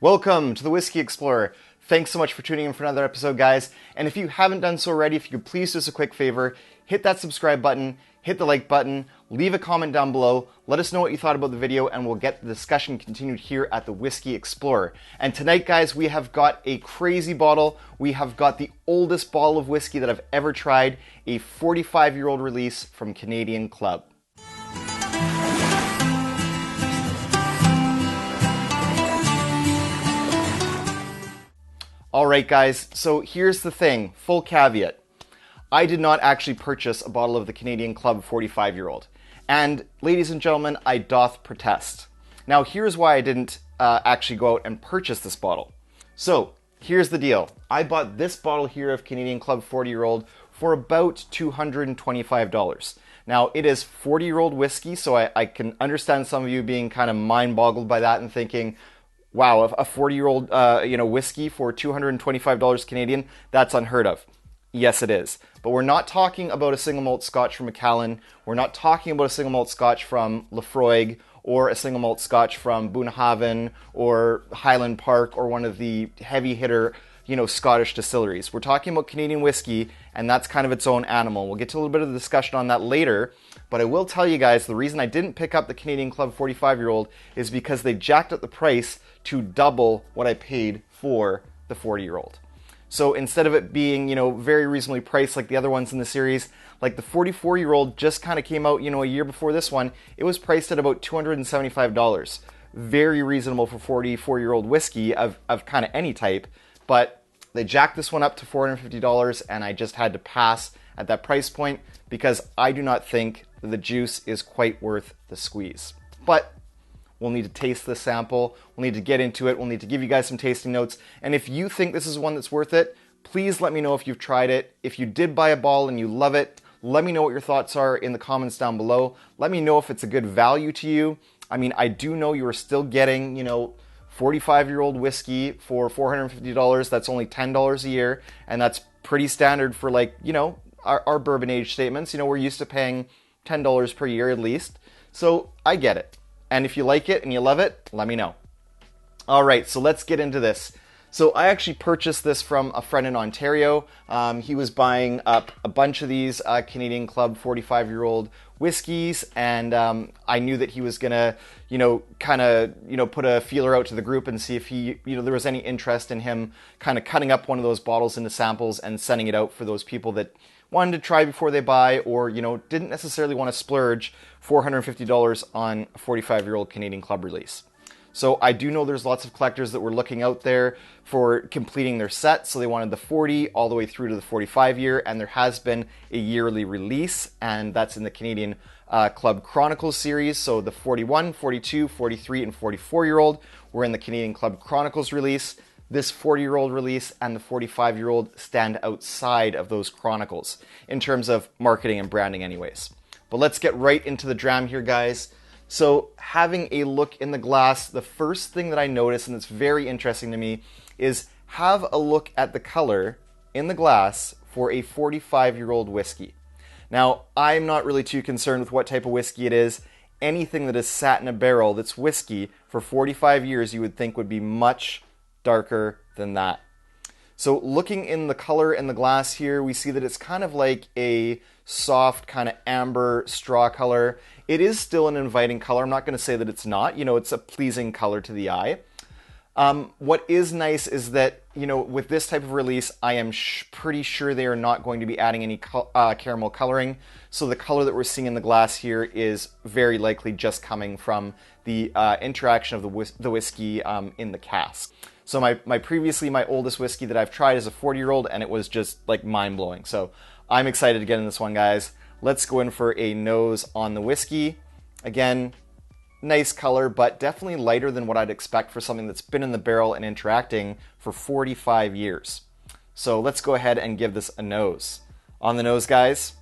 Welcome to the Whisky Explorer. Thanks so much for tuning in for another episode, guys. And if you haven't done so already, if you could please do us a quick favor, hit that subscribe button, hit the like button, leave a comment down below, let us know what you thought about the video, and we'll get the discussion continued here at the Whisky Explorer. And tonight, guys, we have got a crazy bottle. We have got the oldest bottle of whiskey that I've ever tried, a 45-year-old release from Canadian Club. Alright guys, so here's the thing, full caveat. I did not actually purchase a bottle of the Canadian Club 45-year-old. And ladies and gentlemen, I doth protest. Now here's why I didn't actually go out and purchase this bottle. So, here's the deal. I bought this bottle here of Canadian Club 40-year-old for about $225. Now, it is 40-year-old whiskey, so I can understand some of you being kind of mind-boggled by that and thinking, wow, a 40-year-old whiskey for $225 Canadian, that's unheard of. Yes, it is. But we're not talking about a single malt scotch from Macallan. We're not talking about a single malt scotch from Laphroaig or a single malt scotch from Bunnahabhain or Highland Park or one of the heavy hitter, Scottish distilleries. We're talking about Canadian whiskey, and that's kind of its own animal. We'll get to a little bit of the discussion on that later, but I will tell you guys, the reason I didn't pick up the Canadian Club 45-year-old is because they jacked up the price to double what I paid for the 40-year-old. So instead of it being, very reasonably priced like the other ones in the series, like the 44-year-old just kind of came out, a year before this one, it was priced at about $275. Very reasonable for 44-year-old whiskey of kind of any type, but they jacked this one up to $450, and I just had to pass at that price point because I do not think the juice is quite worth the squeeze. But we'll need to taste the sample, we'll need to get into it, we'll need to give you guys some tasting notes, and if you think this is one that's worth it, please let me know if you've tried it. If you did buy a bottle and you love it, let me know what your thoughts are in the comments down below. Let me know if it's a good value to you. I mean, I do know you are still getting, 45-year-old whiskey for $450. That's only $10 a year, and that's pretty standard for our bourbon age statements. We're used to paying $10 per year at least. So I get it. And if you like it and you love it, let me know. All right, so let's get into this. So I actually purchased this from a friend in Ontario. He was buying up a bunch of these Canadian Club 45-year-old whiskeys, and I knew that he was gonna, put a feeler out to the group and see if there was any interest in him kind of cutting up one of those bottles into samples and sending it out for those people that wanted to try before they buy, or didn't necessarily want to splurge $450 on a 45-year-old Canadian Club release. So I do know there's lots of collectors that were looking out there for completing their set, so they wanted the 40 all the way through to the 45 year, and there has been a yearly release, and that's in the Canadian Club Chronicles series. So the 41, 42, 43, and 44-year-old were in the Canadian Club Chronicles release. This 40-year-old release and the 45-year-old stand outside of those chronicles in terms of marketing and branding anyways. But let's get right into the dram here, guys. So having a look in the glass, the first thing that I noticed, and it's very interesting to me, is have a look at the color in the glass for a 45-year-old whiskey. Now, I'm not really too concerned with what type of whiskey it is. Anything that is sat in a barrel that's whiskey for 45 years, you would think would be much darker than that. So looking in the color in the glass here, we see that it's kind of like a soft kind of amber straw color. It is still an inviting color. I'm not going to say that it's not. It's a pleasing color to the eye. What is nice is that, with this type of release, I am pretty sure they are not going to be adding any caramel coloring. So the color that we're seeing in the glass here is very likely just coming from the interaction of the whiskey in the cask. So my oldest whiskey that I've tried is a 40-year-old, and it was just mind-blowing. So I'm excited to get in this one, guys. Let's go in for a nose on the whiskey. Again, nice color, but definitely lighter than what I'd expect for something that's been in the barrel and interacting for 45 years. So let's go ahead and give this a nose. On the nose, guys.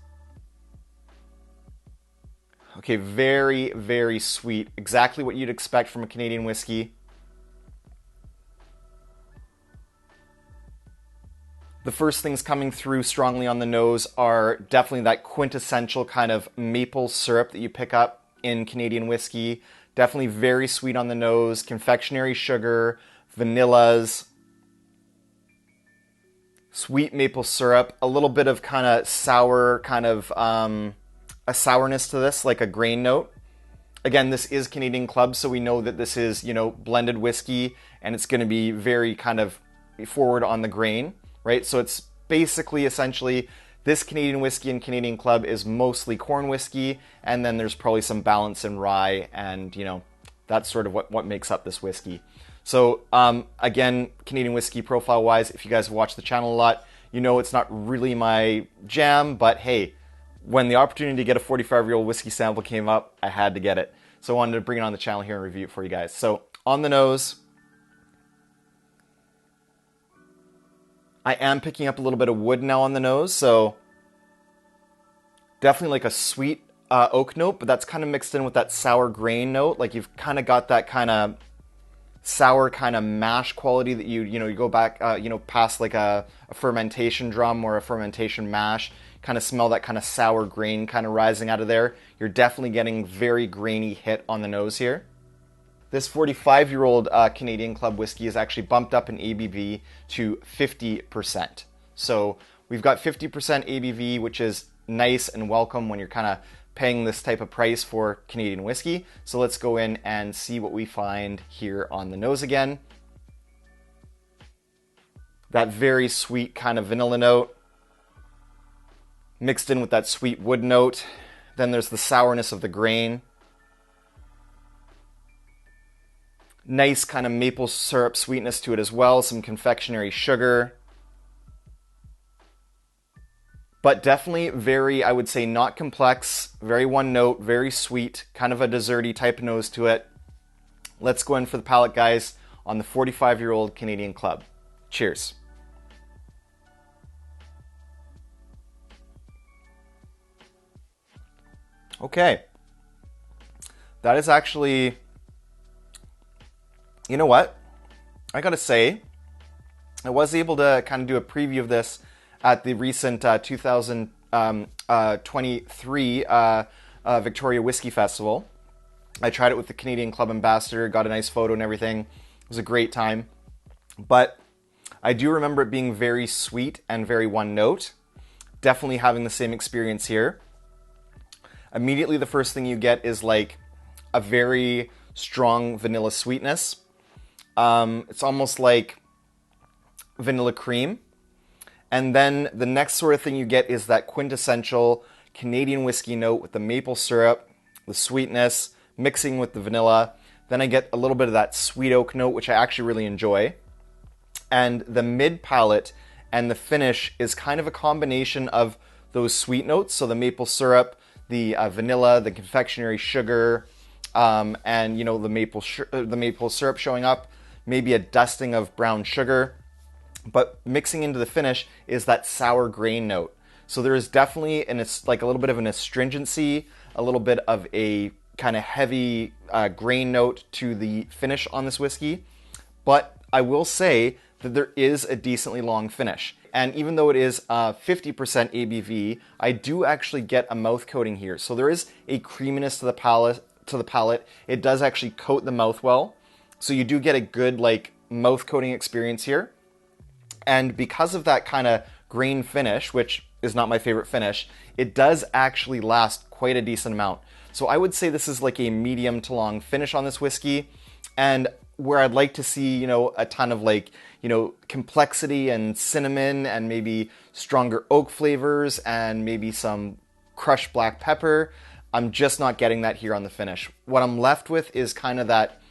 Okay, very, very sweet. Exactly what you'd expect from a Canadian whiskey. The first things coming through strongly on the nose are definitely that quintessential kind of maple syrup that you pick up in Canadian whiskey. Definitely very sweet on the nose, confectionery sugar, vanillas, sweet maple syrup, a little bit of kind of sour, kind of a sourness to this, like a grain note. Again, this is Canadian Club, so we know that this is, you know, blended whiskey, and it's going to be very kind of forward on the grain, right? So it's basically, essentially, this Canadian whiskey and Canadian Club is mostly corn whiskey, and then there's probably some balance in rye, and, you know, that's sort of what makes up this whiskey. So, again, Canadian whiskey profile-wise, if you guys have watched the channel a lot, you know it's not really my jam, but hey, when the opportunity to get a 45-year-old whiskey sample came up, I had to get it. So I wanted to bring it on the channel here and review it for you guys. So, on the nose, I am picking up a little bit of wood now on the nose, so definitely like a sweet oak note, but that's kind of mixed in with that sour grain note. Like you've kind of got that kind of sour kind of mash quality that you go back, past like a fermentation drum or a fermentation mash, kind of smell that kind of sour grain kind of rising out of there. You're definitely getting very grainy hit on the nose here. This 45-year-old Canadian Club whiskey is actually bumped up in ABV to 50%. So we've got 50% ABV, which is nice and welcome when you're kind of paying this type of price for Canadian whiskey. So let's go in and see what we find here on the nose again. That very sweet kind of vanilla note mixed in with that sweet wood note. Then there's the sourness of the grain. Nice kind of maple syrup sweetness to it as well, some confectionery sugar. But definitely very, I would say, not complex, very one note, very sweet, kind of a desserty type of nose to it. Let's go in for the palate, guys, on the 45-year-old Canadian Club. Cheers. Okay. That is actually, you know what? I gotta say, I was able to kind of do a preview of this at the recent 2023 Victoria Whiskey Festival. I tried it with the Canadian Club ambassador, got a nice photo and everything. It was a great time. But I do remember it being very sweet and very one note. Definitely having the same experience here. Immediately the first thing you get is like a very strong vanilla sweetness. It's almost like vanilla cream. And then the next sort of thing you get is that quintessential Canadian whiskey note with the maple syrup, the sweetness, mixing with the vanilla. Then I get a little bit of that sweet oak note, which I actually really enjoy. And the mid palate and the finish is kind of a combination of those sweet notes. So the maple syrup, the vanilla, the confectionery sugar, and the maple syrup showing up. Maybe a dusting of brown sugar. But mixing into the finish is that sour grain note. So there is definitely like a little bit of an astringency, a little bit of a kind of heavy grain note to the finish on this whiskey. But I will say that there is a decently long finish. And even though it is 50% ABV, I do actually get a mouth coating here. So there is a creaminess to the palate. It does actually coat the mouth well. So you do get a good like mouth coating experience here. And because of that kind of grain finish, which is not my favorite finish, it does actually last quite a decent amount. So I would say this is like a medium to long finish on this whiskey. And where I'd like to see, a ton of like, complexity and cinnamon and maybe stronger oak flavors and maybe some crushed black pepper, I'm just not getting that here on the finish. What I'm left with is kind of that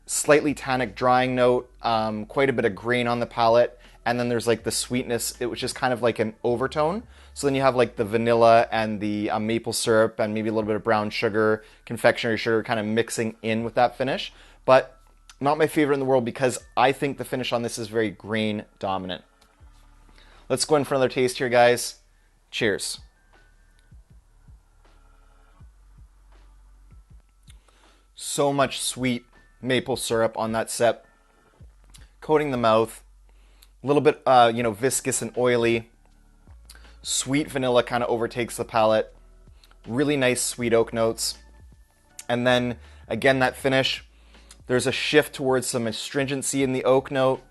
slightly tannic drying note, quite a bit of grain on the palate. And then there's like the sweetness, which is kind of like an overtone. So then you have like the vanilla and the maple syrup and maybe a little bit of brown sugar, confectionery sugar kind of mixing in with that finish. But not my favorite in the world because I think the finish on this is very grain dominant. Let's go in for another taste here, guys. Cheers. So much sweet maple syrup on that sip, coating the mouth. A little bit, viscous and oily. Sweet vanilla kind of overtakes the palate. Really nice sweet oak notes. And then, again, that finish. There's a shift towards some astringency in the oak note,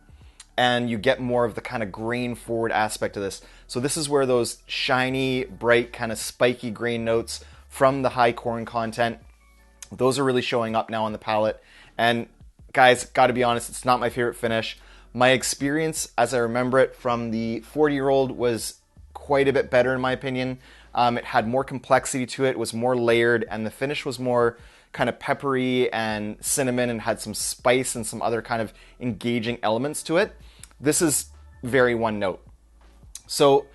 and you get more of the kind of grain forward aspect of this. So this is where those shiny, bright, kind of spiky grain notes from the high corn content, those are really showing up now on the palate. And guys, gotta be honest, it's not my favorite finish. My experience, as I remember it from the 40-year-old, was quite a bit better in my opinion. It had more complexity to it, was more layered, and the finish was more kind of peppery and cinnamon and had some spice and some other kind of engaging elements to it. This is very one note. So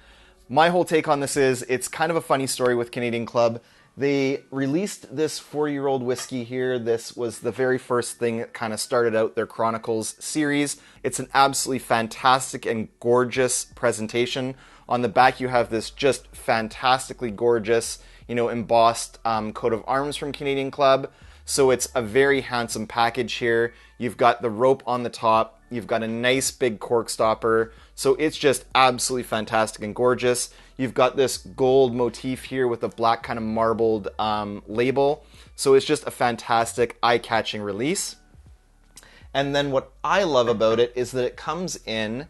my whole take on this is, it's kind of a funny story with Canadian Club. They released this 40-year-old whiskey here. This was the very first thing that kind of started out their Chronicles series. It's an absolutely fantastic and gorgeous presentation. On the back you have this just fantastically gorgeous, embossed coat of arms from Canadian Club. So it's a very handsome package here. You've got the rope on the top. You've got a nice big cork stopper. So it's just absolutely fantastic and gorgeous. You've got this gold motif here with a black kind of marbled label. So it's just a fantastic eye-catching release. And then what I love about it is that it comes in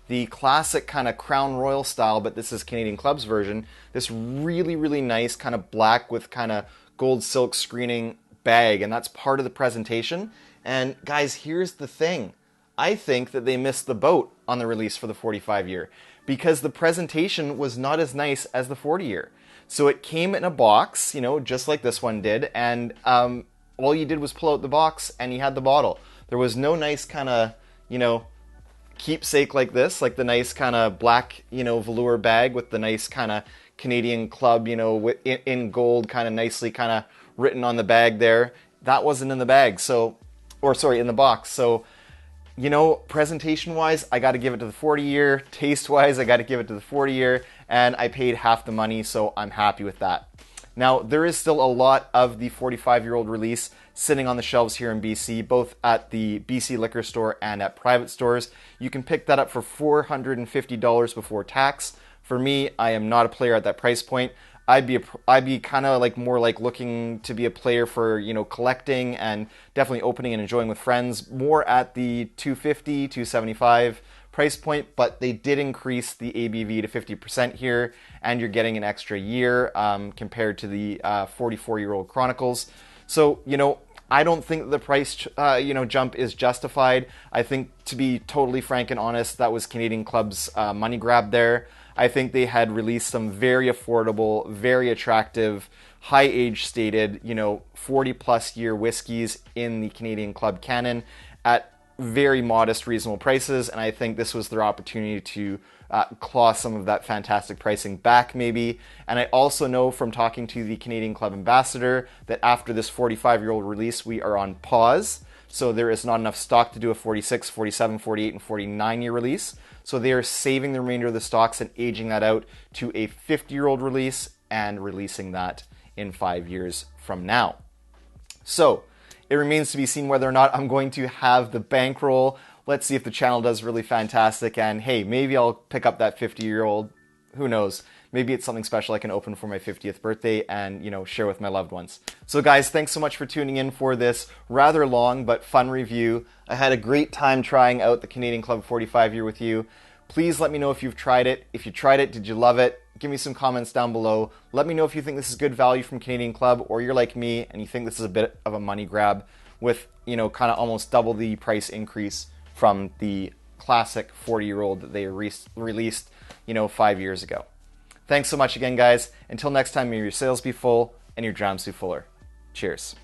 the classic kind of Crown Royal style, but this is Canadian Club's version. This really, really nice kind of black with kind of gold silk screening bag, and that's part of the presentation. And guys, here's the thing. I think that they missed the boat on the release for the 45 year because the presentation was not as nice as the 40 year. So it came in a box, just like this one did, and all you did was pull out the box and you had the bottle. There was no nice kind of, keepsake like this, like the nice kind of black, velour bag with the nice kind of Canadian Club, in gold, kind of nicely kind of written on the bag there. That wasn't in the bag, in the box. So, presentation-wise, I got to give it to the 40-year. Taste-wise, I got to give it to the 40-year, and I paid half the money, so I'm happy with that. Now, there is still a lot of the 45-year-old release sitting on the shelves here in BC, both at the BC liquor store and at private stores. You can pick that up for $450 before tax. For me, I am not a player at that price point. I'd be kind of like more like looking to be a player for, collecting and definitely opening and enjoying with friends, more at the $250, $275 price point, but they did increase the ABV to 50% here, and you're getting an extra year compared to the 44-year-old Chronicles. So, I don't think that the price, jump is justified. I think, to be totally frank and honest, that was Canadian Club's money grab there. I think they had released some very affordable, very attractive, high age stated, 40-plus year whiskeys in the Canadian Club canon at very modest, reasonable prices, and I think this was their opportunity to claw some of that fantastic pricing back, maybe. And I also know from talking to the Canadian Club ambassador that after this 45-year-old release, we are on pause. So there is not enough stock to do a 46, 47, 48, and 49-year release. So they are saving the remainder of the stocks and aging that out to a 50-year-old release and releasing that in 5 years from now. So it remains to be seen whether or not I'm going to have the bankroll. Let's see if the channel does really fantastic, and hey, maybe I'll pick up that 50-year-old. Who knows? Maybe it's something special I can open for my 50th birthday and, share with my loved ones. So guys, thanks so much for tuning in for this rather long but fun review. I had a great time trying out the Canadian Club 45 year with you. Please let me know if you've tried it. If you tried it, did you love it? Give me some comments down below. Let me know if you think this is good value from Canadian Club, or you're like me and you think this is a bit of a money grab with, kind of almost double the price increase from the classic 40-year-old that they released, 5 years ago. Thanks so much again, guys. Until next time, may your sails be full and your drams be fuller. Cheers.